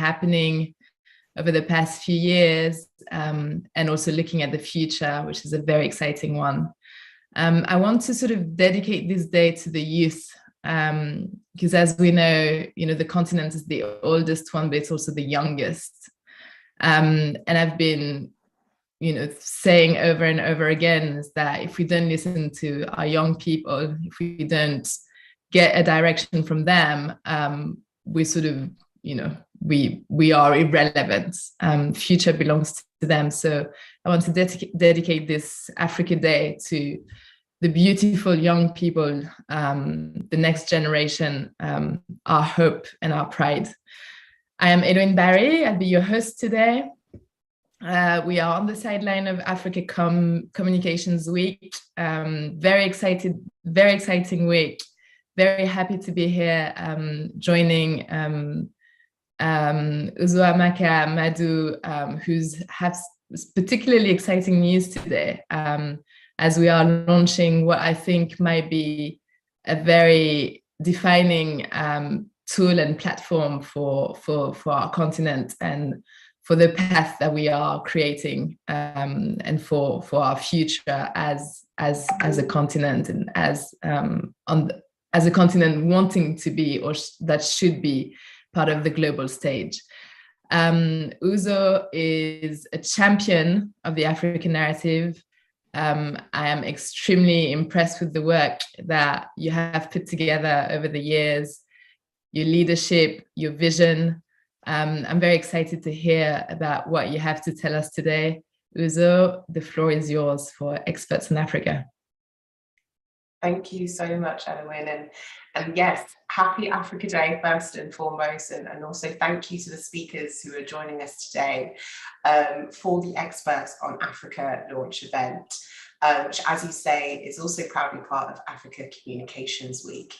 happening over the past few years, and also looking at the future, which is a very exciting one. I want to sort of dedicate this day to the youth, because as we know, the continent is the oldest one, but it's also the youngest. And I've been, saying over and over again is that if we don't listen to our young people, if we don't get a direction from them, we sort of, we are irrelevant. Future belongs to them. So I want to dedicate this Africa Day to the beautiful young people, the next generation, our hope and our pride. I am Edwin Barry. I'll be your host today. We are on the sideline of Africa Communications Week. Very exciting week. Very happy to be here, joining Uzoamaka Madu, who's has particularly exciting news today, as we are launching what I think might be a very defining tool and platform for our continent and for the path that we are creating, and for our future as a continent, and as a continent wanting to be, or that should be, part of the global stage. Uzo is a champion of the African narrative. I am extremely impressed with the work that you have put together over the years, your leadership, your vision. I'm very excited to hear about what you have to tell us today. Uzo, the floor is yours for Experts in Africa. Thank you so much, Edwin. And yes, happy Africa Day first and foremost, and also thank you to the speakers who are joining us today for the Experts on Africa launch event, which, as you say, is also proudly part of Africa Communications Week.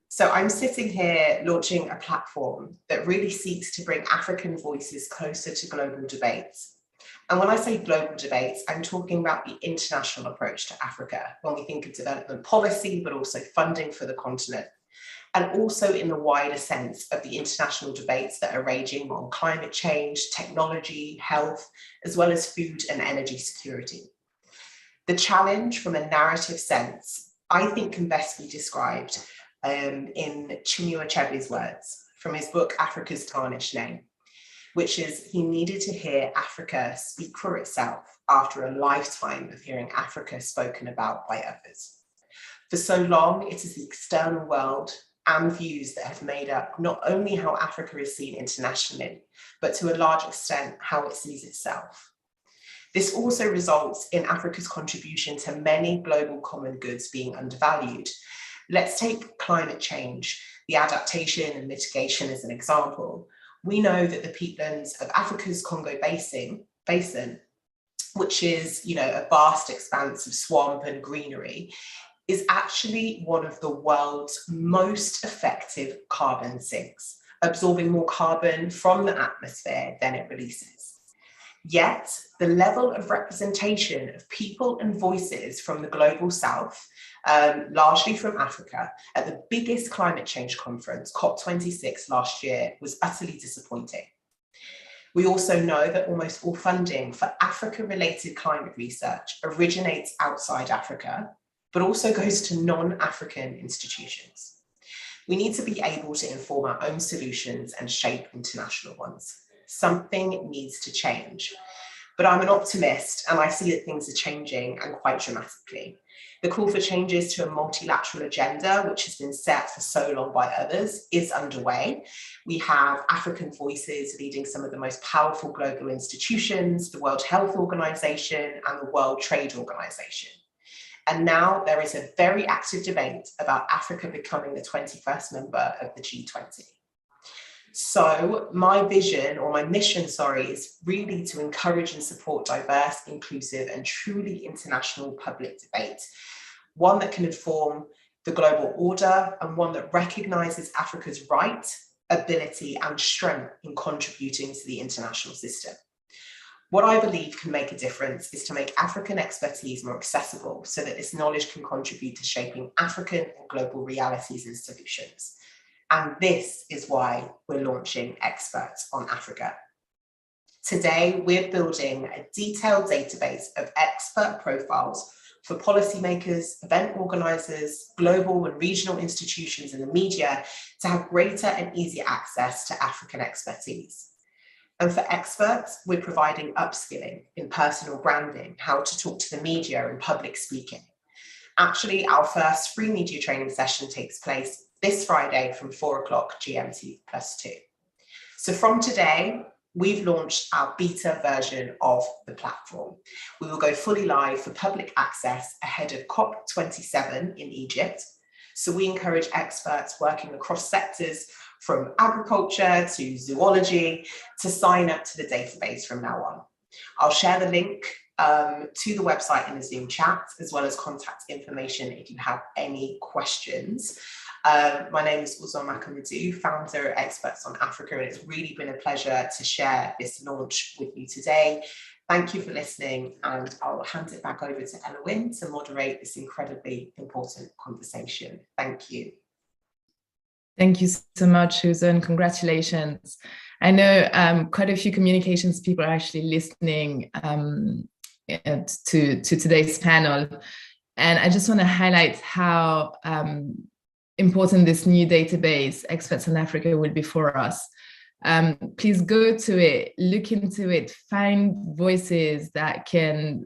So I'm sitting here launching a platform that really seeks to bring African voices closer to global debates. And when I say global debates, I'm talking about the international approach to Africa when we think of development policy, but also funding for the continent, and also in the wider sense of the international debates that are raging on climate change, technology, health, as well as food and energy security. The challenge from a narrative sense, I think, can best be described in Chinua Achebe's words from his book, Africa's Tarnished Name, which is he needed to hear Africa speak for itself after a lifetime of hearing Africa spoken about by others. For so long, it is the external world and views that have made up not only how Africa is seen internationally, but to a large extent, how it sees itself. This also results in Africa's contribution to many global common goods being undervalued. Let's take climate change, the adaptation and mitigation as an example. We know that the peatlands of Africa's Congo Basin, which is, a vast expanse of swamp and greenery, is actually one of the world's most effective carbon sinks, absorbing more carbon from the atmosphere than it releases. Yet, the level of representation of people and voices from the global south, largely from Africa, at the biggest climate change conference, COP26 last year, was utterly disappointing. We also know that almost all funding for Africa-related climate research originates outside Africa, but also goes to non-African institutions. We need to be able to inform our own solutions and shape international ones. Something needs to change. But I'm an optimist, and I see that things are changing, and quite dramatically. The call for changes to a multilateral agenda, which has been set for so long by others, is underway. We have African voices leading some of the most powerful global institutions, the World Health Organization and the World Trade Organization. And now there is a very active debate about Africa becoming the 21st member of the G20. So my vision, or my mission, is really to encourage and support diverse, inclusive, and truly international public debate, one that can inform the global order and one that recognizes Africa's right, ability, and strength in contributing to the international system. What I believe can make a difference is to make African expertise more accessible so that this knowledge can contribute to shaping African and global realities and solutions. And this is why we're launching Experts on Africa. Today, we're building a detailed database of expert profiles for policymakers, event organisers, global and regional institutions and the media to have greater and easier access to African expertise. And for experts, we're providing upskilling in personal branding, how to talk to the media and public speaking. Actually, our first free media training session takes place this Friday from 4 o'clock GMT+2. So from today, we've launched our beta version of the platform. We will go fully live for public access ahead of COP27 in Egypt. So we encourage experts working across sectors from agriculture to zoology to sign up to the database from now on. I'll share the link to the website in the Zoom chat, as well as contact information if you have any questions. My name is Uzon Makamadu, founder of Experts on Africa, and it's really been a pleasure to share this launch with you today. Thank you for listening, and I'll hand it back over to Elowen to moderate this incredibly important conversation. Thank you. Thank you so much, Susan. Congratulations. I know quite a few communications people are actually listening to today's panel. And I just want to highlight how important this new database, Experts on Africa, will be for us. Please go to it, look into it, find voices that can,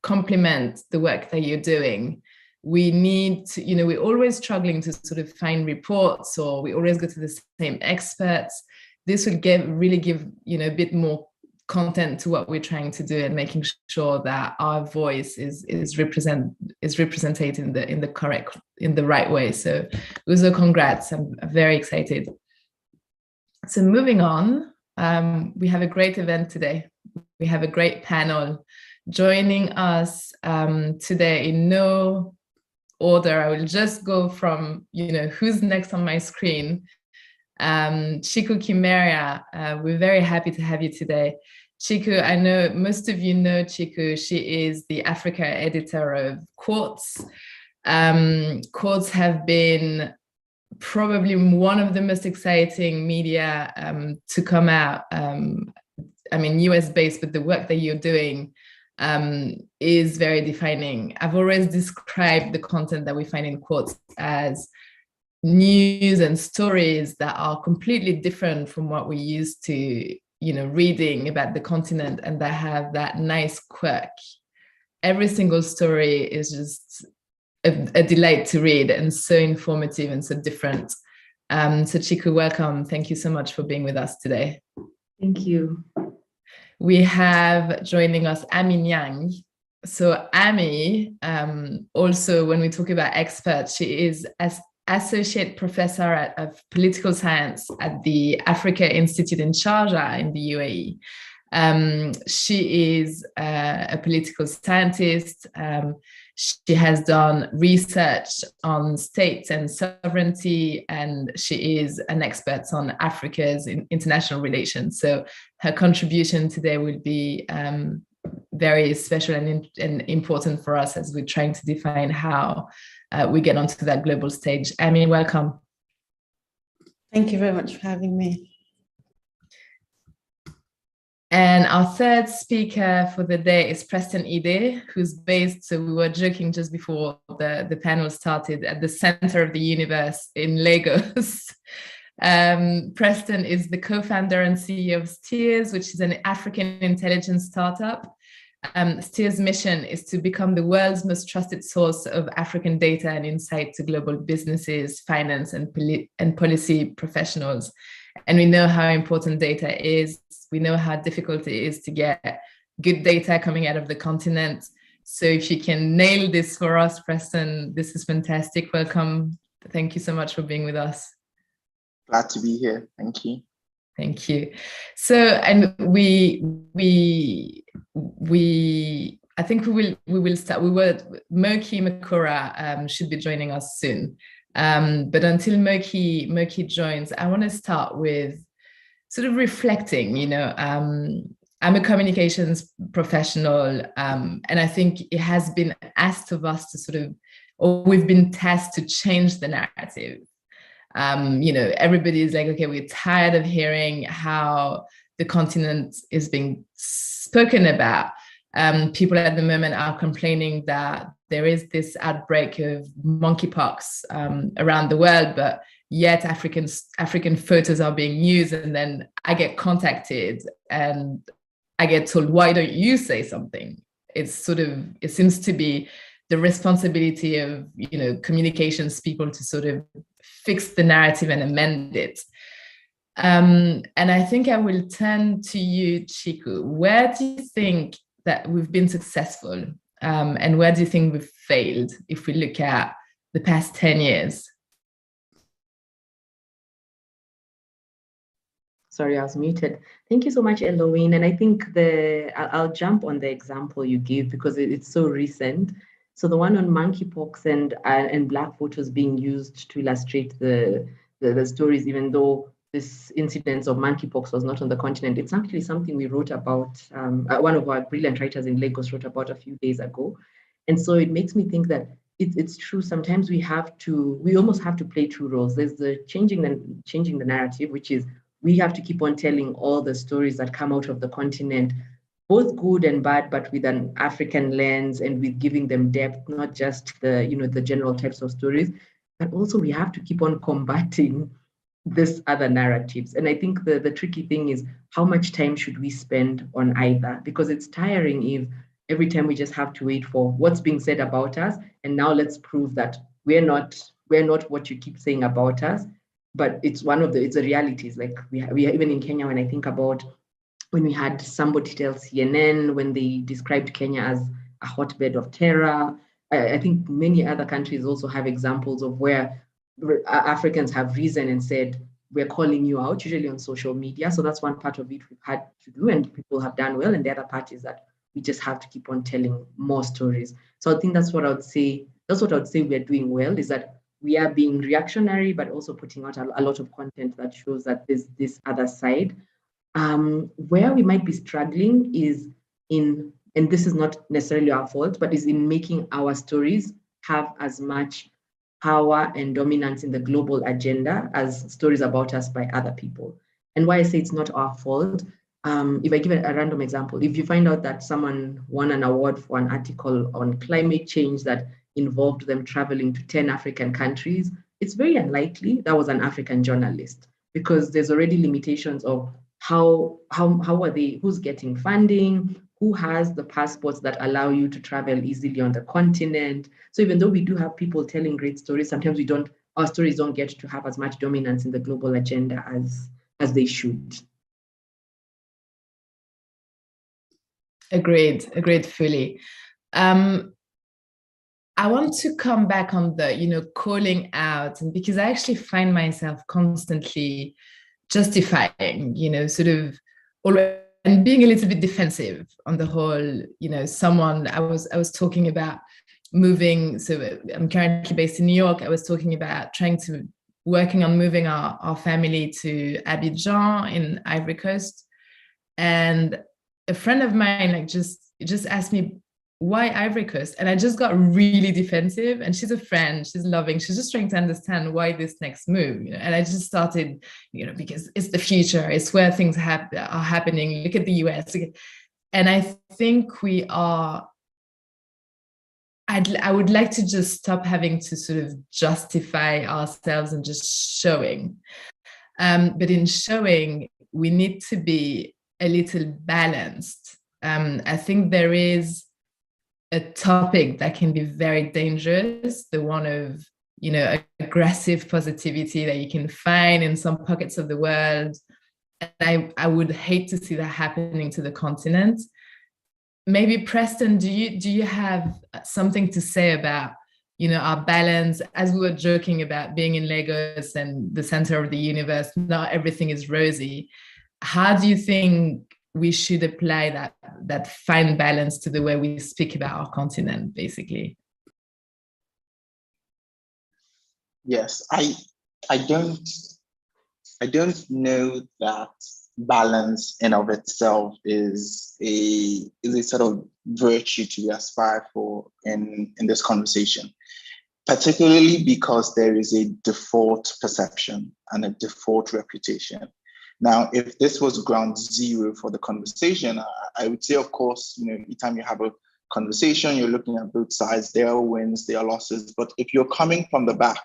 complement the work that you're doing. We need to, we're always struggling to sort of find reports, or we always go to the same experts. This will really give, a bit more content to what we're trying to do, and making sure that our voice is represented in the right way. So Uzo, congrats. I'm very excited. So moving on, we have a great event today. We have a great panel joining us today in no order. I will just go from, who's next on my screen. Chiku Kimeria, we're very happy to have you today. Chiku, I know most of you know Chiku. She is the Africa editor of Quartz. Quartz have been probably one of the most exciting media to come out. US based, but the work that you're doing is very defining. I've always described the content that we find in Quartz as news and stories that are completely different from what we used to, reading about the continent, and that have that nice quirk. Every single story is just a delight to read, and so informative and so different. So Chiku, welcome. Thank you so much for being with us today. Thank you. We have joining us Amy Nyang. So Amy, also when we talk about experts, she is Associate Professor of Political Science at the Africa Institute in Sharjah in the UAE. She is a political scientist. She has done research on states and sovereignty, and she is an expert on Africa's international relations. So her contribution today will be very special and important for us as we're trying to define how we get onto that global stage. Amy, welcome. Thank you very much for having me. And our third speaker for the day is Preston Ide, who's based, so we were joking just before the panel started, at the center of the universe in Lagos. Preston is the co-founder and CEO of Steers, which is an African intelligence startup. Steer's mission is to become the world's most trusted source of African data and insight to global businesses, finance, and policy professionals. And we know how important data is. We know how difficult it is to get good data coming out of the continent. So if you can nail this for us, Preston, this is fantastic. Welcome. Thank you so much for being with us. Glad to be here. Thank you. Thank you. So, and we I think we will start. Moki Makura should be joining us soon. But until Moki joins, I want to start with sort of reflecting. I'm a communications professional, and I think it has been asked of us to we've been tasked to change the narrative. Everybody's like, okay, we're tired of hearing how the continent is being spoken about. People at the moment are complaining that there is this outbreak of monkeypox around the world, but yet African photos are being used, and then I get contacted and I get told, why don't you say something? It seems to be the responsibility of communications people to sort of fix the narrative and amend it. And I think I will turn to you, Chiku. Where do you think that we've been successful, and where do you think we've failed if we look at the past 10 years? Sorry, I was muted. Thank you so much, Eloine. And I think I'll jump on the example you give because it's so recent. So the one on monkeypox and Black photos being used to illustrate the stories, even though this incidence of monkeypox was not on the continent, it's actually something we wrote about. One of our brilliant writers in Lagos wrote about a few days ago. And so it makes me think that it's true. Sometimes we almost have to play two roles. There's the changing the narrative, which is we have to keep on telling all the stories that come out of the continent, both good and bad, but with an African lens and with giving them depth, not just the general types of stories, but also we have to keep on combating this other narratives. And I think the tricky thing is how much time should we spend on either? Because it's tiring if every time we just have to wait for what's being said about us, and now let's prove that we're not what you keep saying about us. But it's a reality. It's like we even in Kenya, when I think about when we had somebody tell CNN when they described Kenya as a hotbed of terror. I think many other countries also have examples of where Africans have risen and said, we're calling you out, usually on social media. So that's one part of it we've had to do, and people have done well. And the other part is that we just have to keep on telling more stories. So I think that's what I would say we're doing well, is that we are being reactionary, but also putting out a lot of content that shows that there's this other side. Where we might be struggling is in, and this is not necessarily our fault, but is in making our stories have as much power and dominance in the global agenda as stories about us by other people. And why I say it's not our fault, if I give a random example, if you find out that someone won an award for an article on climate change that involved them traveling to 10 African countries, it's very unlikely that was an African journalist, because there's already limitations of how are they, who's getting funding, who has the passports that allow you to travel easily on the continent. So even though we do have people telling great stories, sometimes our stories don't get to have as much dominance in the global agenda as they should. Agreed fully. I want to come back on the, calling out, and because I actually find myself constantly justifying, sort of, and being a little bit defensive on the whole, I was talking about moving. So I'm currently based in New York. I was talking about working on moving our family to Abidjan in Ivory Coast. And a friend of mine just asked me, why Ivory Coast? And I just got really defensive. And she's a friend, she's loving, she's just trying to understand why this next move. And I just started, because it's the future, it's where things are happening. Look at the US. And I think I would like to just stop having to sort of justify ourselves and just showing. But in showing, we need to be a little balanced. I think there is a topic that can be very dangerous, the one of, aggressive positivity that you can find in some pockets of the world. And I would hate to see that happening to the continent. Maybe Preston, do you have something to say about, our balance? As we were joking about being in Lagos and the center of the universe, not everything is rosy. How do you think we should apply that fine balance to the way we speak about our continent, basically? Yes, I don't know that balance in of itself is a sort of virtue to aspire for in this conversation. particularly because there is a default perception and a default reputation. Now, if this was ground zero for the conversation, I would say, of course, anytime you have a conversation, you're looking at both sides. There are wins, there are losses. But if you're coming from the back,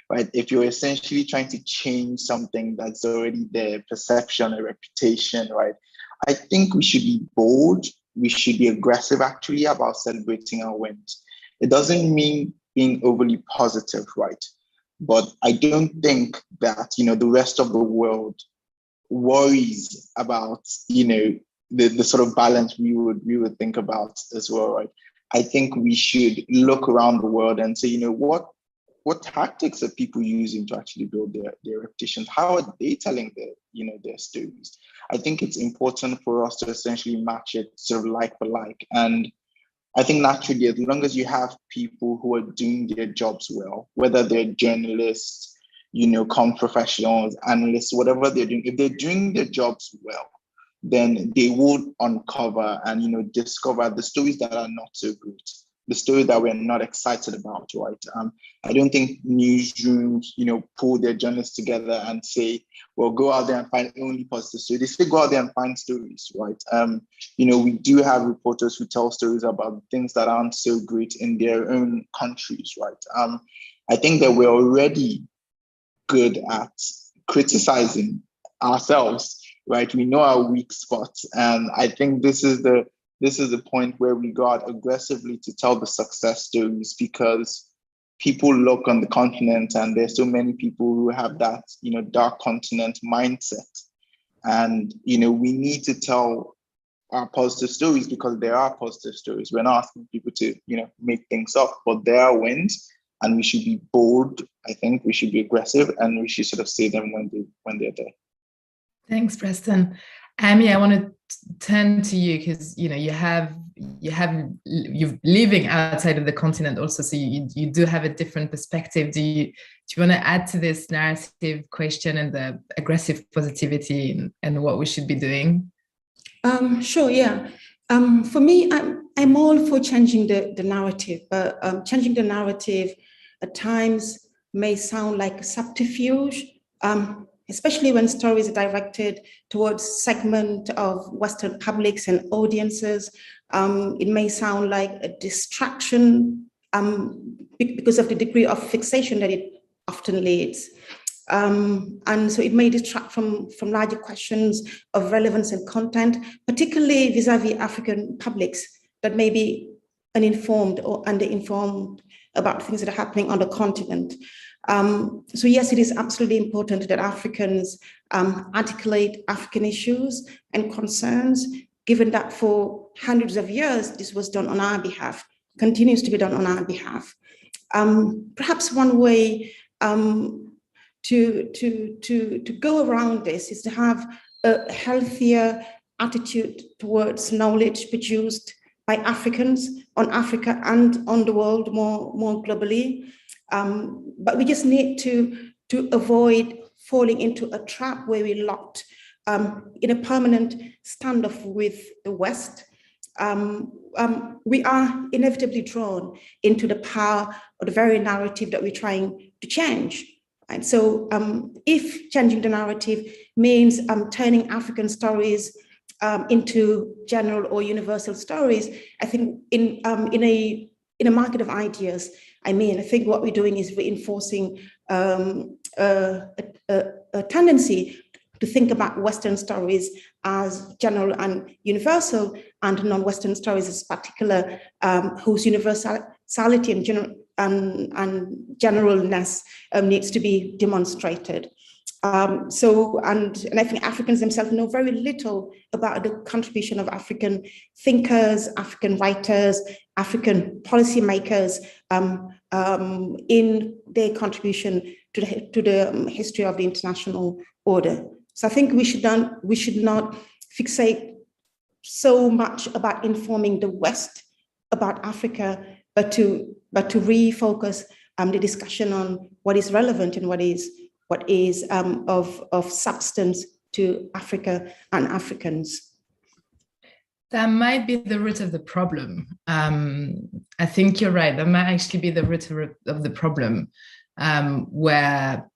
right, if you're essentially trying to change something that's already there, perception, a reputation, right, I think we should be bold. We should be aggressive, actually, about celebrating our wins. It doesn't mean being overly positive, right? But I don't think that, the rest of the world worries about, the sort of balance we would think about as well, right? I think we should look around the world and say, what tactics are people using to actually build their reputations? How are they telling their stories? I think it's important for us to essentially match it sort of like for like. And I think naturally, as long as you have people who are doing their jobs well, whether they're journalists, comm professionals, analysts, whatever they're doing, if they're doing their jobs well, then they would uncover and discover the stories that are not so good, the stories that we're not excited about, right? I don't think newsrooms, pull their journalists together and say, well, go out there and find only positive stories. They say go out there and find stories, right? We do have reporters who tell stories about things that aren't so great in their own countries, right? I think that we're already good at criticizing ourselves, right? We know our weak spots. And I think this is the point where we go out aggressively to tell the success stories, because people look on the continent and there's so many people who have that, dark continent mindset. And, we need to tell our positive stories because there are positive stories. We're not asking people to, make things up, but there are wins, and we should be bold. I think we should be aggressive, and we should sort of say them when they're there. Thanks, Preston. Amy, I want to turn to you because you're living outside of the continent also, so you do have a different perspective. Do you want to add to this narrative question and the aggressive positivity and what we should be doing? Sure, yeah. For me, I'm all for changing the narrative, but changing the narrative at times may sound like a subterfuge, especially when stories are directed towards segment of Western publics and audiences. It may sound like a distraction because of the degree of fixation that it often leads. And so it may distract from larger questions of relevance and content, particularly vis-a-vis African publics that may be uninformed or underinformed about things that are happening on the continent. So yes, it is absolutely important that Africans articulate African issues and concerns, given that for hundreds of years, this was done on our behalf, continues to be done on our behalf. Perhaps one way to go around this is to have a healthier attitude towards knowledge produced by Africans on Africa and on the world more globally. But we just need to avoid falling into a trap where we're locked in a permanent standoff with the West. We are inevitably drawn into the power of the very narrative that we're trying to change. And so if changing the narrative means turning African stories into general or universal stories, I think in a market of ideas, I think what we're doing is reinforcing a tendency to think about Western stories as general and universal, and non-Western stories as particular, whose universality and generalness needs to be demonstrated. And I think Africans themselves know very little about the contribution of African thinkers, African writers, African policymakers in their contribution to the history of the international order. So I think we should not fixate so much about informing the West about Africa, but to refocus the discussion on what is relevant and what is of substance to Africa and Africans. That might be the root of the problem. I think you're right. That might actually be the root of the problem, where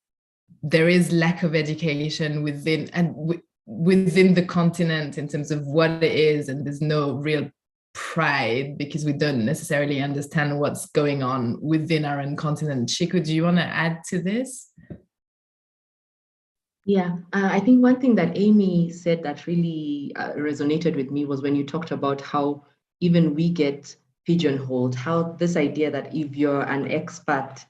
there is lack of education within the continent in terms of what it is, and there's no real pride because we don't necessarily understand what's going on within our own continent. Chico, do you want to add to this? Yeah, I think one thing that Amy said that really resonated with me was when you talked about how even we get pigeonholed, how this idea that if you're an expert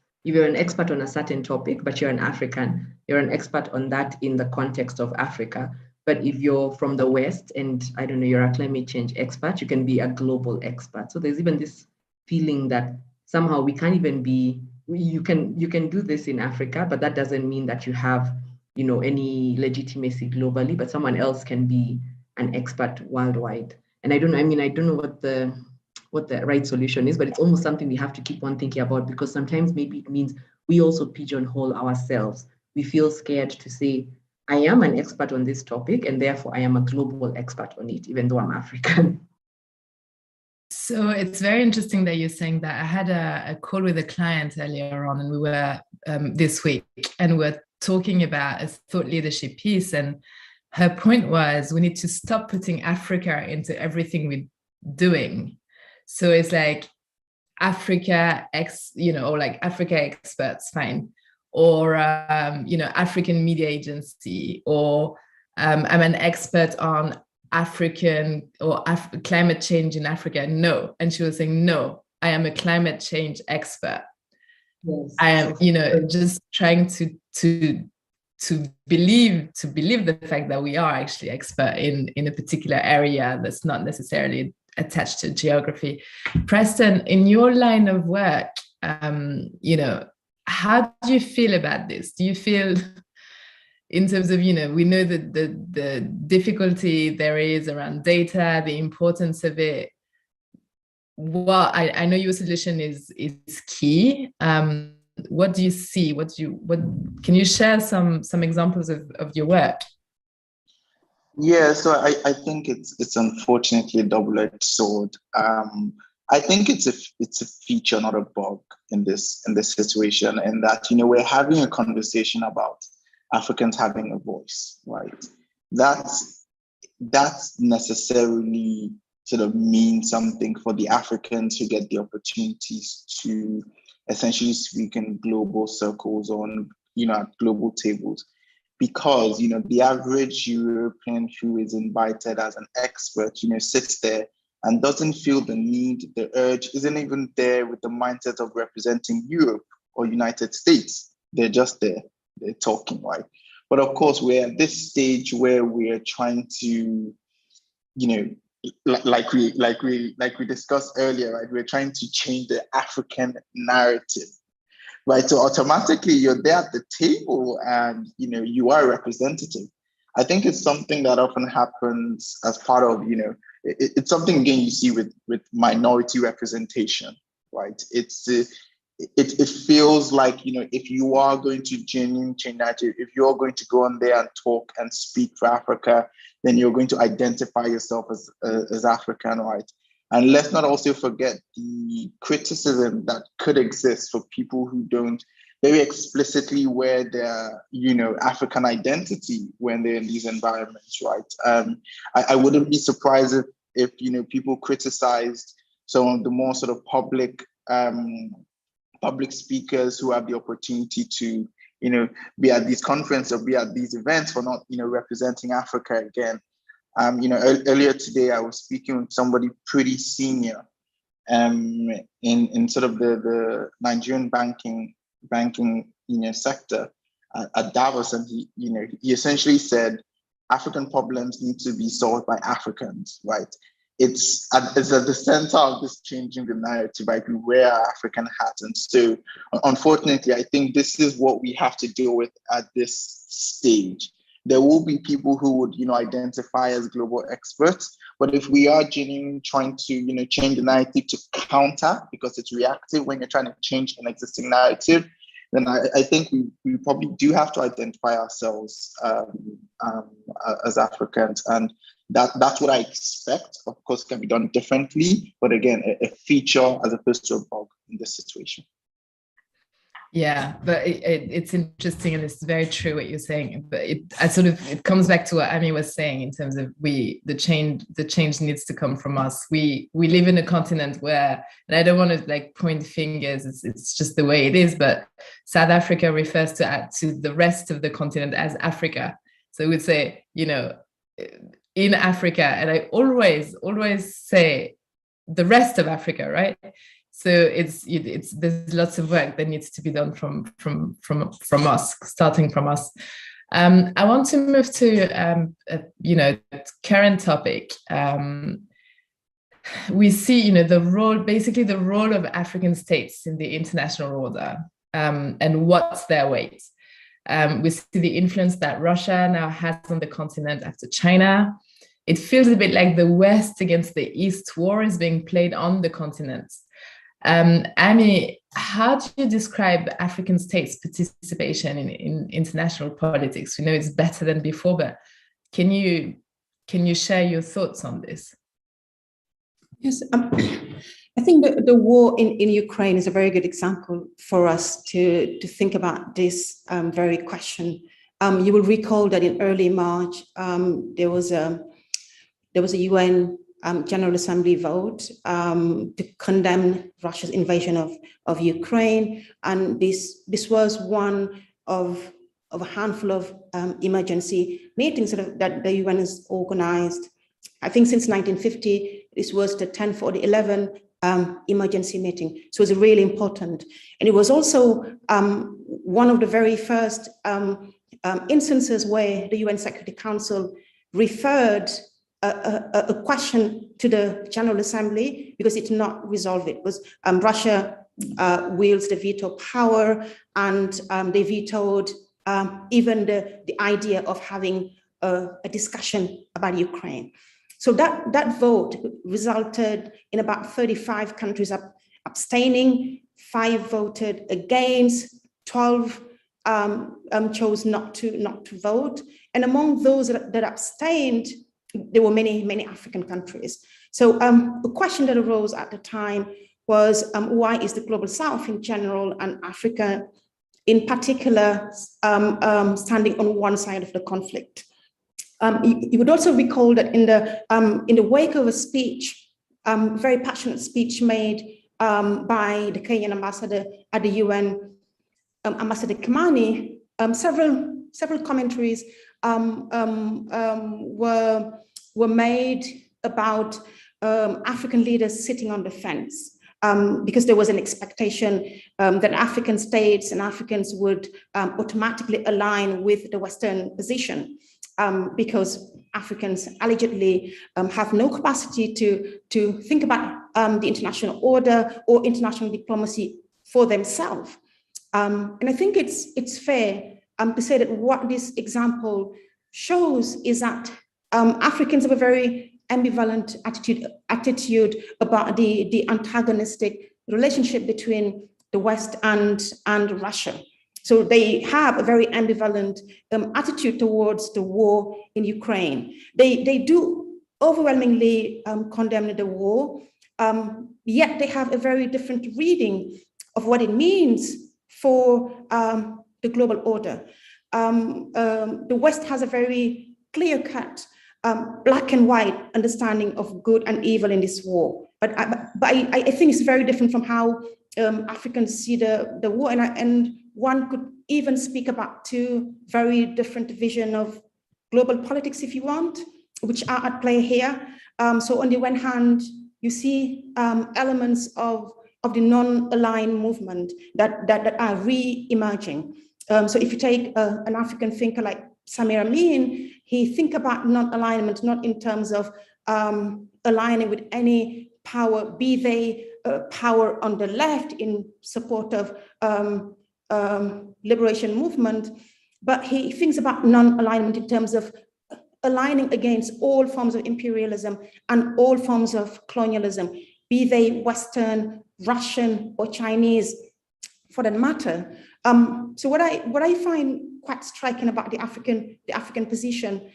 on a certain topic, but you're an African, you're an expert on that in the context of Africa. But if you're from the West and I don't know, you're a climate change expert, you can be a global expert. So there's even this feeling that somehow we can't even be, you can do this in Africa, but that doesn't mean that you have any legitimacy globally, but someone else can be an expert worldwide. And I don't know what the right solution is, but it's almost something we have to keep on thinking about, because sometimes maybe it means we also pigeonhole ourselves. We feel scared to say, I am an expert on this topic, and therefore I am a global expert on it, even though I'm African. So it's very interesting that you're saying that. I had a call with a client earlier on, and we were this week, and we're talking about a thought leadership piece, and her point was we need to stop putting Africa into everything we're doing. So it's like Africa or like Africa experts, fine, or African media agency, or I'm an expert on African or climate change in Africa. No. And she was saying, no, I am a climate change expert. Yes. I am, just trying to believe the fact that we are actually expert in a particular area that's not necessarily attached to geography. Preston, in your line of work, how do you feel about this? Do you feel, in terms of, we know that the difficulty there is around data, the importance of it. Well, I know your solution is key. What do you see? What can you share some examples of your work? Yeah, so I think it's unfortunately a double-edged sword. I think it's a feature, not a bug in this situation, and that we're having a conversation about Africans having a voice, right? That's necessarily sort of means something for the Africans who get the opportunities to essentially speak in global circles on, at global tables. Because, the average European who is invited as an expert, sits there and doesn't feel the need, the urge, isn't even there with the mindset of representing Europe or United States. They're just there, they're talking, right? But of course, we're at this stage where we're trying to, like we discussed earlier, right? We're trying to change the African narrative. Right, so automatically you're there at the table and you are a representative. I think it's something that often happens as part of it's something again you see with minority representation, right? It feels like if you are going to genuinely change narrative, if you're going to go on there and talk and speak for Africa, then you're going to identify yourself as African, right? And let's not also forget the criticism that could exist for people who don't very explicitly wear their, African identity when they're in these environments, right? I wouldn't be surprised if people criticized some of the more sort of public speakers who have the opportunity to, be at these conferences or be at these events for not, representing Africa again. Earlier today, I was speaking with somebody pretty senior in sort of the Nigerian banking sector at Davos, and he essentially said African problems need to be solved by Africans, right? It's at the center of this changing the narrative, right? We wear our African hats, and so unfortunately, I think this is what we have to deal with at this stage. There will be people who would, identify as global experts. But if we are genuinely trying to, change the narrative to counter, because it's reactive when you're trying to change an existing narrative, then I think we probably do have to identify ourselves as Africans, and that's what I expect. Of course, it can be done differently, but again, a feature as opposed to a bug in this situation. Yeah, but it's interesting, and it's very true what you're saying. But it comes back to what Ami was saying in terms of the change needs to come from us. We live in a continent where, and I don't want to like point fingers. It's just the way it is. But South Africa refers to the rest of the continent as Africa. So we'd say, in Africa, and I always say the rest of Africa, right? So there's lots of work that needs to be done from us, starting from us. I want to move to current topic. We see the role of African states in the international order, and what's their weight. We see the influence that Russia now has on the continent after China. It feels a bit like the West against the East war is being played on the continent. Ami, how do you describe African states' participation in international politics? We know it's better than before, but can you share your thoughts on this? Yes, I think the war in Ukraine is a very good example for us to think about this very question. You will recall that in early March, there was a UN General Assembly vote to condemn Russia's invasion of Ukraine, and this was one of a handful of emergency meetings that the UN has organized. I think since 1950, this was the 10th or the 11th emergency meeting. So it was really important, and it was also one of the very first instances where the UN Security Council referred a question to the General Assembly because it did not resolve it. Because Russia wields the veto power, and they vetoed even the idea of having a discussion about Ukraine. So that vote resulted in about 35 countries abstaining, 5 voted against, 12 chose not to vote, and among those that abstained, there were many African countries. So a question that arose at the time was why is the Global South in general and Africa in particular standing on one side of the conflict? You would also recall that in the wake of a speech, very passionate speech made by the Kenyan ambassador at the UN, Ambassador Kimani, several commentaries were made about African leaders sitting on the fence, because there was an expectation that African states and Africans would automatically align with the Western position, because Africans allegedly have no capacity to think about the international order or international diplomacy for themselves. And I think it's fair to say that what this example shows is that Africans have a very ambivalent attitude about the antagonistic relationship between the West and Russia. So they have a very ambivalent attitude towards the war in Ukraine. They do overwhelmingly condemn the war, yet they have a very different reading of what it means for the global order. The West has a very clear-cut, black and white understanding of good and evil in this war. But I think it's very different from how Africans see the war, and one could even speak about 2 very different visions of global politics, if you want, which are at play here. So on the one hand, you see elements of the non-aligned movement that are re-emerging. So if you take an African thinker like Samir Amin, he think about non-alignment not in terms of aligning with any power, be they power on the left in support of liberation movement, but he thinks about non-alignment in terms of aligning against all forms of imperialism and all forms of colonialism, be they Western, Russian, or Chinese, for that matter. So what I find quite striking about the African position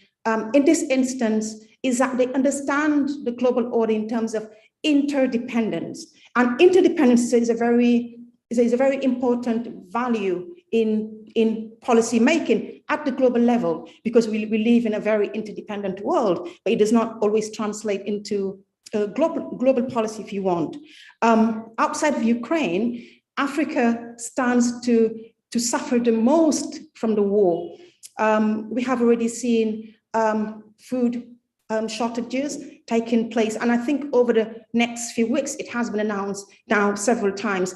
in this instance is that they understand the global order in terms of interdependence, and interdependence is a very important value in policy making at the global level, because we live in a very interdependent world, but it does not always translate into global policy, if you want. Outside of Ukraine, Africa stands to suffer the most from the war. We have already seen food shortages taking place, and I think over the next few weeks, it has been announced now several times,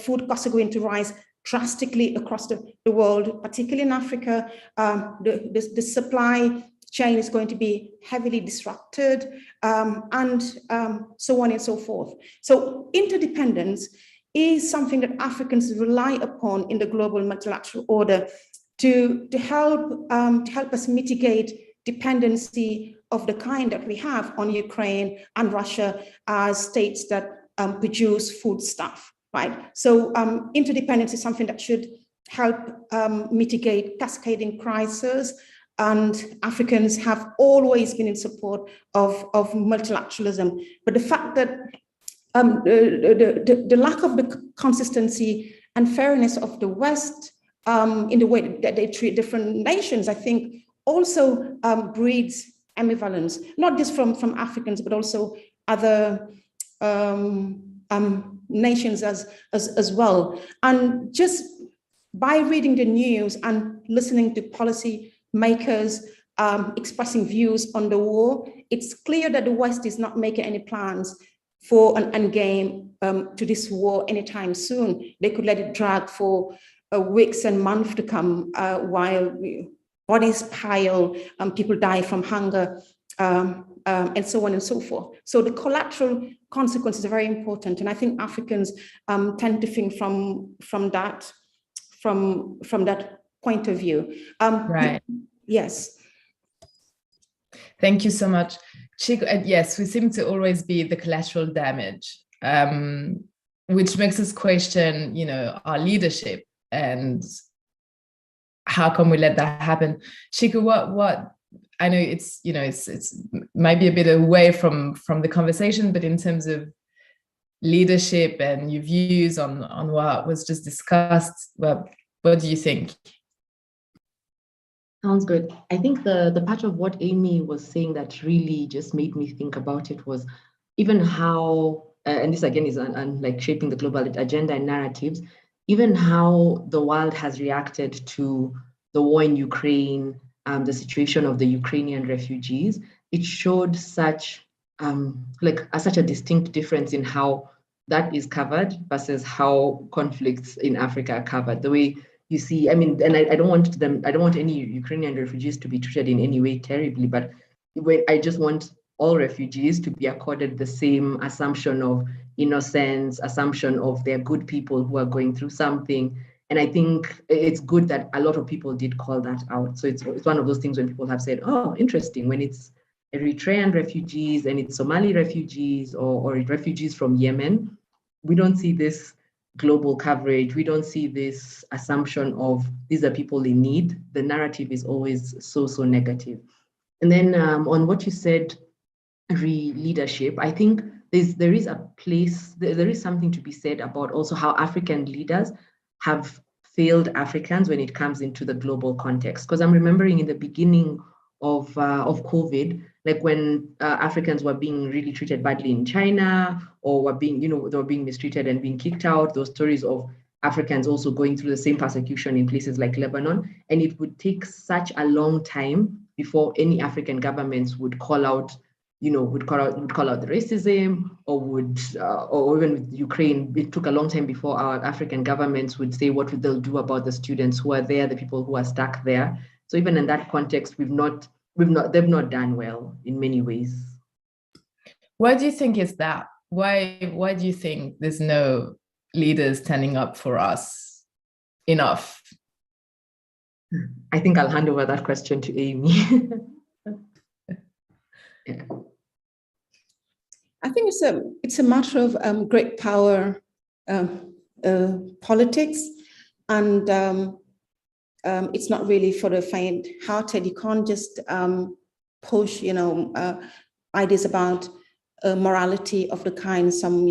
food costs are going to rise drastically across the world, particularly in Africa. The supply chain is going to be heavily disrupted, and so on and so forth. So interdependence is something that Africans rely upon in the global multilateral order to help us mitigate dependency of the kind that we have on Ukraine and Russia as states that produce foodstuff, right? So interdependence is something that should help mitigate cascading crises, and Africans have always been in support of multilateralism. But the fact that the lack of the consistency and fairness of the West in the way that they treat different nations, I think also breeds ambivalence, not just from Africans, but also other nations as well. And just by reading the news and listening to policy makers expressing views on the war, it's clear that the West is not making any plans for an end game to this war anytime soon. They could let it drag for weeks and months to come while bodies pile, people die from hunger, and so on and so forth. So the collateral consequences are very important, and I think Africans tend to think from that point of view. Right. Yes. Thank you so much, Chico. Yes, we seem to always be the collateral damage, which makes us question, our leadership and how come we let that happen. Chico, what I know it's might be a bit away from the conversation, but in terms of leadership and your views on what was just discussed, what do you think? Sounds good. I think the part of what Amy was saying that really just made me think about it was even how, and this again is like shaping the global agenda and narratives, even how the world has reacted to the war in Ukraine, the situation of the Ukrainian refugees. It showed such a distinct difference in how that is covered versus how conflicts in Africa are covered. The way you see, and I don't want any Ukrainian refugees to be treated in any way terribly, but I just want all refugees to be accorded the same assumption of innocence, assumption of they're good people who are going through something. And I think it's good that a lot of people did call that out. So it's one of those things when people have said, oh, interesting, when it's Eritrean refugees and it's Somali refugees or refugees from Yemen, we don't see this global coverage. We don't see this assumption of these are people in need. The narrative is always so negative. And then on what you said, leadership, I think there is something to be said about also how African leaders have failed Africans when it comes into the global context. Because I'm remembering in the beginning of COVID, like when Africans were being really treated badly in China, or were being, they were being mistreated and being kicked out, those stories of Africans also going through the same persecution in places like Lebanon. And it would take such a long time before any African governments would call out the racism, or even with Ukraine, it took a long time before our African governments would say what they'll do about the students who are there, the people who are stuck there. So even in that context, they've not done well in many ways. Why do you think is that? Why do you think there's no leaders standing up for us enough? I think I'll hand over that question to Amy. Yeah. I think it's a matter of great power politics. and it's not really for the faint-hearted. You can't just push, ideas about morality of the kind some,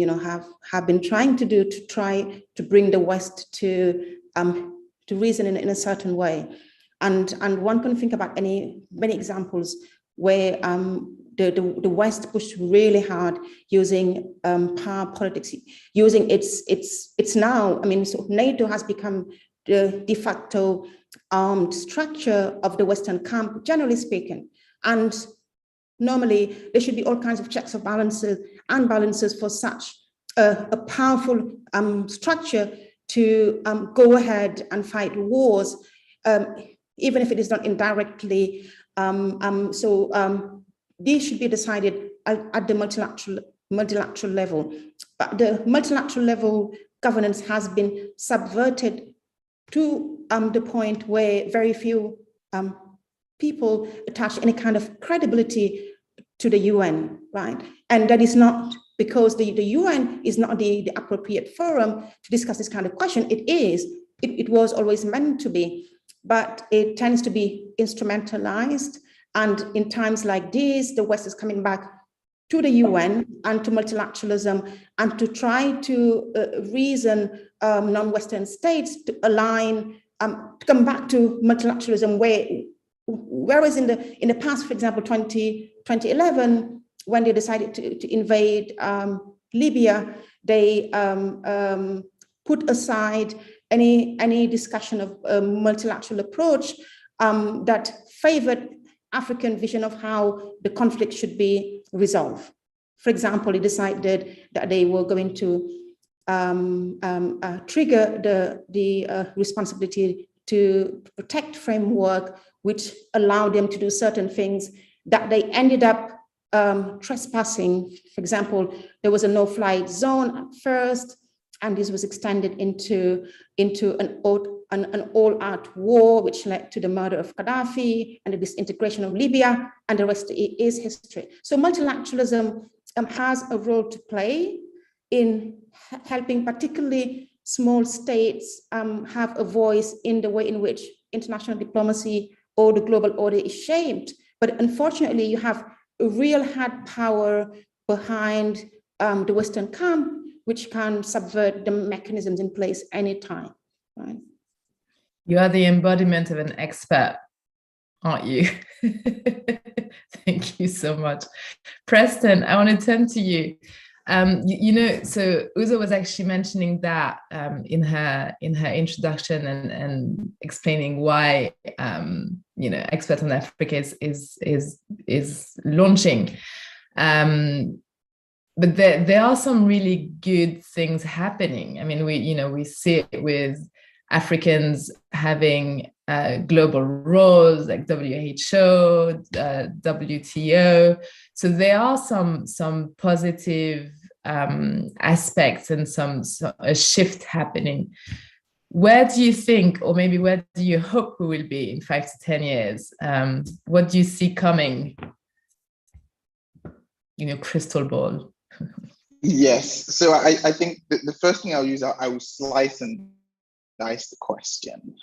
have been trying to do, to try to bring the West to reason in a certain way. And one can think about many examples where the West pushed really hard using power politics, using its now, so NATO has become the de facto armed structure of the Western camp, generally speaking. And normally there should be all kinds of checks and balances for such a powerful structure to go ahead and fight wars, even if it is not indirectly. These should be decided at the multilateral level. But the multilateral level governance has been subverted to the point where very few people attach any kind of credibility to the UN, right? And that is not because the UN is not the appropriate forum to discuss this kind of question. It was always meant to be, but it tends to be instrumentalized. And in times like these, the West is coming back to the UN and to multilateralism and to try to reason non-Western states to align, to come back to multilateralism, whereas in the past, for example, 2011, when they decided to invade Libya, they put aside any discussion of a multilateral approach that favored African vision of how the conflict should be resolved. For example, they decided that they were going to trigger the responsibility to protect framework, which allowed them to do certain things that they ended up trespassing. For example, there was a no-fly zone at first, and this was extended into an all-out war, which led to the murder of Gaddafi and the disintegration of Libya, and the rest is history. So multilateralism has a role to play in helping particularly small states have a voice in the way in which international diplomacy or the global order is shaped. But unfortunately, you have a real hard power behind the Western camp, which can subvert the mechanisms in place anytime, right? You are the embodiment of an expert, aren't you? Thank you so much. Preston, I want to turn to you. So Uzo was actually mentioning that in her introduction and explaining why Expert on Africa is launching. But there are some really good things happening. I mean, we see it with Africans having global roles like WHO, WTO. So there are some positive aspects and a shift happening. Where do you think, or maybe where do you hope we will be in 5 to 10 years? What do you see coming in your crystal ball? Yes. So I think the first thing I'll use, I will slice and dice the question.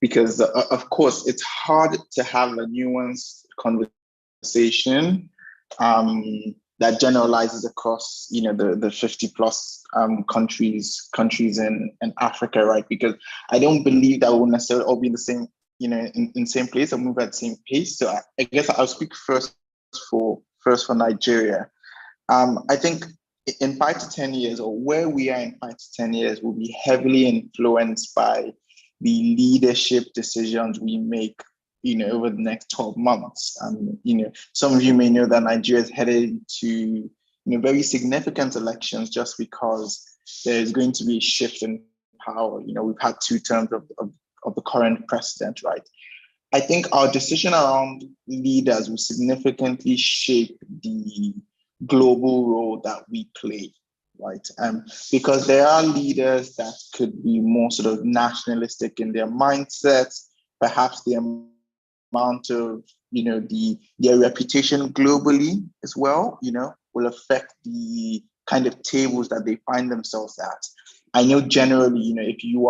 Because of course it's hard to have a nuanced conversation that generalizes across the 50 plus countries in Africa, right? Because I don't believe that we'll necessarily all be in the same in the same place or move at the same pace. So I guess I'll speak first for Nigeria. I think in 5 to 10 years, or where we are in 5 to 10 years, will be heavily influenced by the leadership decisions we make, over the next 12 months. Some of you may know that Nigeria is headed to, very significant elections just because there is going to be a shift in power. We've had 2 terms of the current president, right? I think our decision around leaders will significantly shape the global role that we play, right? Because there are leaders that could be more sort of nationalistic in their mindsets, perhaps the amount of, their reputation globally as well, will affect the kind of tables that they find themselves at. I know generally, if you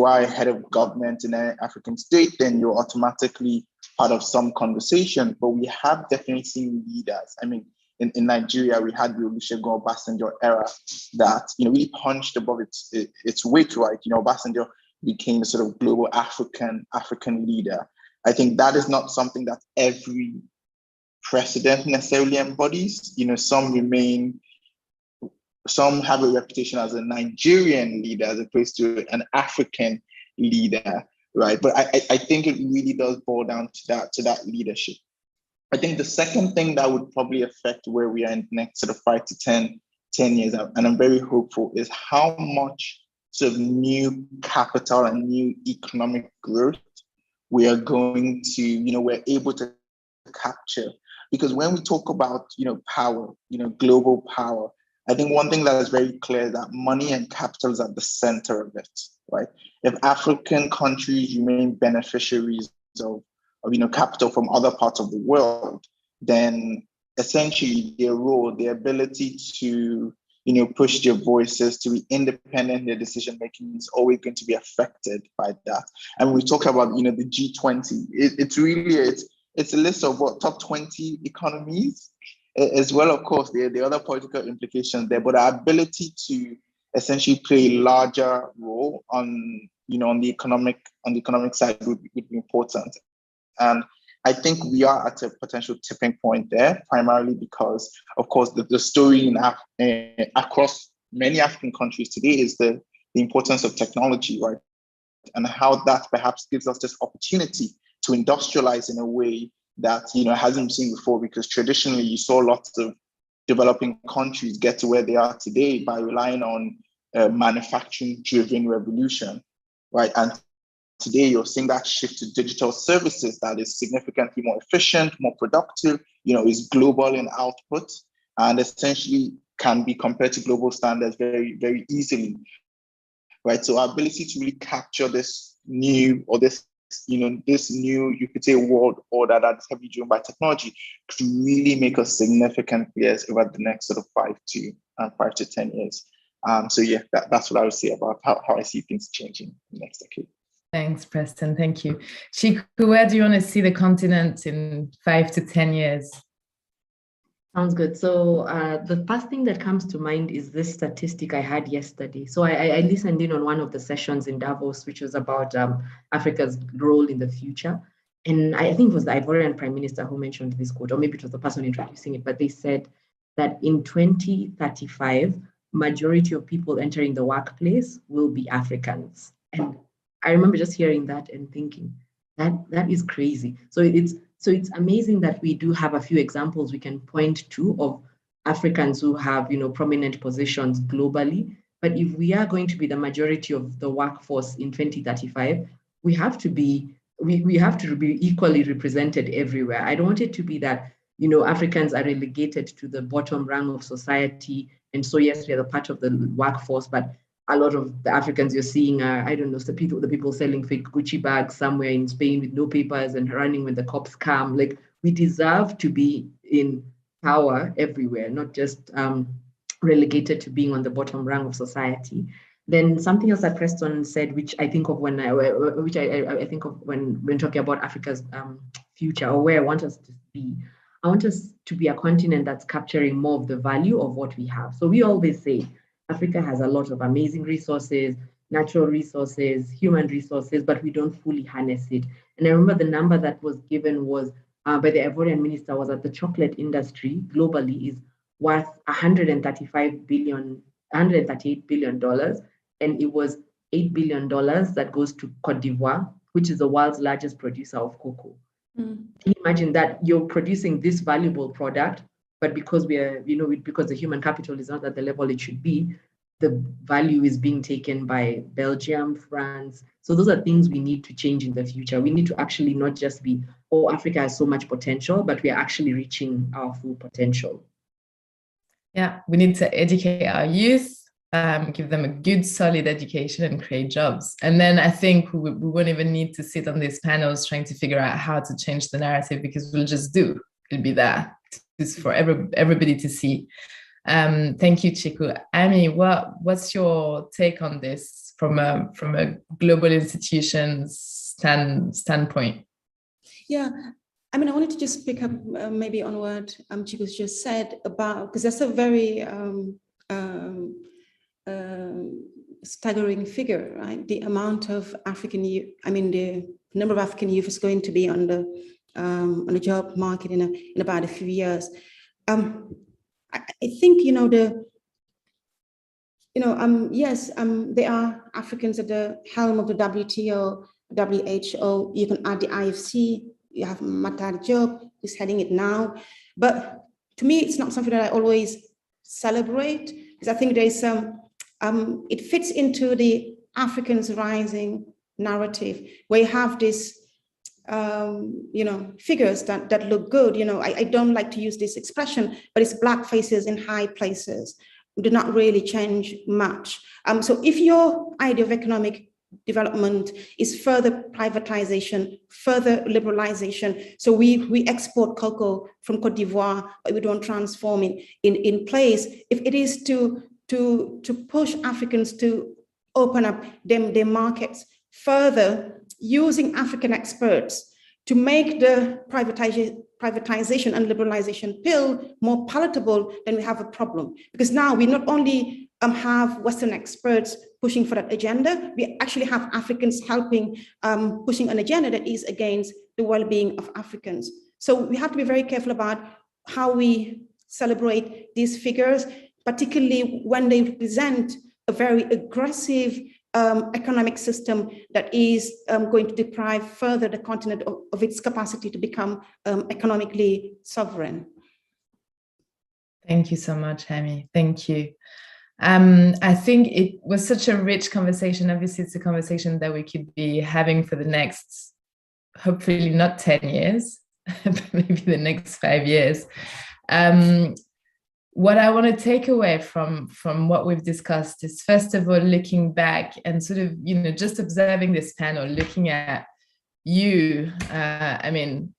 are a head of government in an African state, then you're automatically part of some conversation. But we have definitely seen leaders. I mean, in Nigeria, we had the Olusegun Obasanjo era that really punched above its weight, right? Obasanjo became a sort of global African leader. I think that is not something that every president necessarily embodies. Some have a reputation as a Nigerian leader as opposed to an African leader, right? But I think it really does boil down to that leadership. I think the second thing that would probably affect where we are in the next sort of 5 to 10 years, and I'm very hopeful, is how much sort of new capital and new economic growth we are going to, we're able to capture. Because when we talk about, power, global power, I think one thing that is very clear is that money and capital is at the center of it, right? If African countries remain beneficiaries of capital from other parts of the world, then essentially their role, their ability to, push their voices, to be independent in their decision making is always going to be affected by that. And when we talk about, the G20, it's a list of top 20 economies. As well, of course, there are other political implications there, but our ability to essentially play a larger role on the economic side would be important. And I think we are at a potential tipping point there, primarily because, of course, the story across many African countries today is the importance of technology, right? And how that perhaps gives us this opportunity to industrialize in a way that hasn't been seen before, because traditionally you saw lots of developing countries get to where they are today by relying on manufacturing-driven revolution, right? And today you're seeing that shift to digital services that is significantly more efficient, more productive, is global in output, and essentially can be compared to global standards very, very easily, right? So our ability to really capture this new, you could say, world order that's heavily driven by technology could really make us significant players over the next sort of 5 to 10 years. So yeah, that's what I would say about how I see things changing in the next decade. Thanks, Preston. Thank you. Chiku, where do you want to see the continent in 5 to 10 years? Sounds good. So the first thing that comes to mind is this statistic I had yesterday. So I listened in on one of the sessions in Davos, which was about Africa's role in the future. And I think it was the Ivorian Prime Minister who mentioned this quote, or maybe it was the person introducing it, but they said that in 2035, majority of people entering the workplace will be Africans. And I remember just hearing that and thinking, that is crazy. So it's amazing that we do have a few examples we can point to of Africans who have, prominent positions globally. But if we are going to be the majority of the workforce in 2035, we have to be equally represented everywhere. I don't want it to be that, Africans are relegated to the bottom rung of society. And so yes, we are a part of the workforce, but a lot of the Africans you're seeing are, I don't know, the people selling fake Gucci bags somewhere in Spain with no papers and running when the cops come. Like, we deserve to be in power everywhere, not just relegated to being on the bottom rung of society. Then something else that Preston said, which I think of when talking about Africa's future, or where I want us to be. I want us to be a continent that's capturing more of the value of what we have. So we always say Africa has a lot of amazing resources, natural resources, human resources, but we don't fully harness it. And I remember the number that was given was by the Ivorian minister was that the chocolate industry globally is worth $138 billion, and it was $8 billion that goes to Cote d'Ivoire, which is the world's largest producer of cocoa. Can you imagine that you're producing this valuable product, but because because the human capital is not at the level it should be, the value is being taken by Belgium, France. So those are things we need to change in the future. We need to actually not just be, Africa has so much potential, but we are actually reaching our full potential. Yeah, we need to educate our youth, give them a good, solid education and create jobs. And then I think we won't even need to sit on these panels trying to figure out how to change the narrative, because we'll just do. It'll be there. It's for everybody to see. Thank you, Chiku. Amy, what's your take on this from a global institutions standpoint? Yeah, I mean, I wanted to just pick up maybe on what Chiku's just said about, because that's a very staggering figure, right? The amount of African youth, I mean, the number of African youth is going to be on the job market in about a few years. I think, yes, there are Africans at the helm of the WTO, WHO. You can add the IFC. You have Matar Diop, who's heading it now. But to me, it's not something that I always celebrate, because I think there's it fits into the Africans rising narrative, where you have this, figures that look good. I don't like to use this expression, but it's black faces in high places do not really change much. So if your idea of economic development is further privatization, further liberalization, so we export cocoa from Cote d'Ivoire, but we don't transform it in place. If it is to push Africans to open up their markets further, using African experts to make the privatization and liberalization pill more palatable, then we have a problem. Because now we not only have Western experts pushing for that agenda, we actually have Africans helping, pushing an agenda that is against the well-being of Africans. So we have to be very careful about how we celebrate these figures, particularly when they present a very aggressive economic system that is going to deprive further the continent of its capacity to become economically sovereign. Thank you so much, Amy. Thank you. I think it was such a rich conversation. Obviously, it's a conversation that we could be having for the next, hopefully not 10 years, but maybe the next 5 years. What I want to take away from what we've discussed is, first of all, looking back and sort of, just observing this panel, looking at you,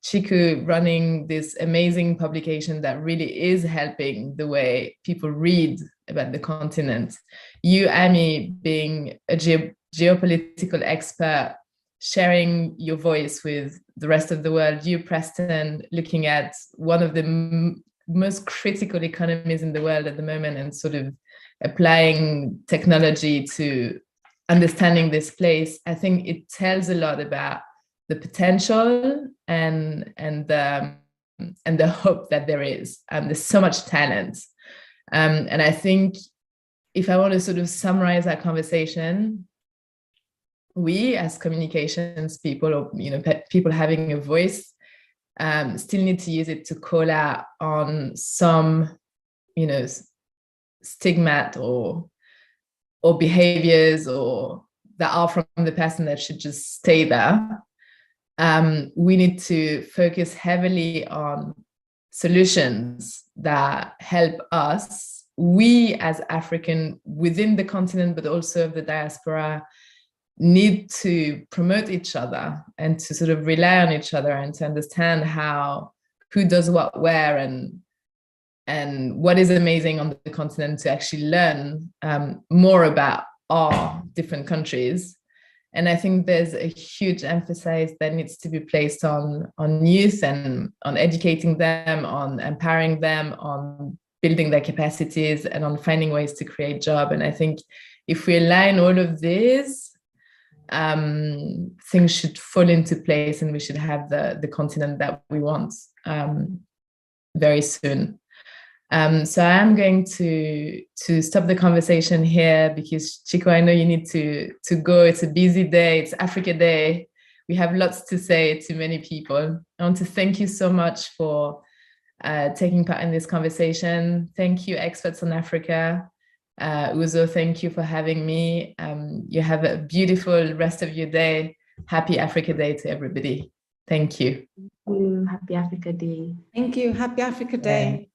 Chiku, running this amazing publication that really is helping the way people read about the continent. You, Amy, being a geopolitical expert, sharing your voice with the rest of the world. You, Preston, looking at one of the most critical economies in the world at the moment and sort of applying technology to understanding this place. I think it tells a lot about the potential and the hope that there is. There's so much talent. And I think if I want to sort of summarize our conversation, we as communications people, or people having a voice, still need to use it to call out on some, stigmat or behaviors or that are from the past and that should just stay there. We need to focus heavily on solutions that help us, we as African within the continent, but also the diaspora, need to promote each other and to sort of rely on each other and to understand who does what where and what is amazing on the continent, to actually learn more about our different countries. And I think there's a huge emphasis that needs to be placed on youth and on educating them, on empowering them, on building their capacities, and on finding ways to create jobs. And I think if we align all of these, things should fall into place and we should have the continent that we want very soon. So I'm going to stop the conversation here because, Chiku, I know you need to go. It's a busy day. It's Africa Day. We have lots to say to many people. I want to thank you so much for taking part in this conversation. Thank you, experts on Africa. Uzo, thank you for having me. You have a beautiful rest of your day. Happy Africa Day to everybody. Thank you. Happy Africa Day. Thank you. Happy Africa Day. Thanks.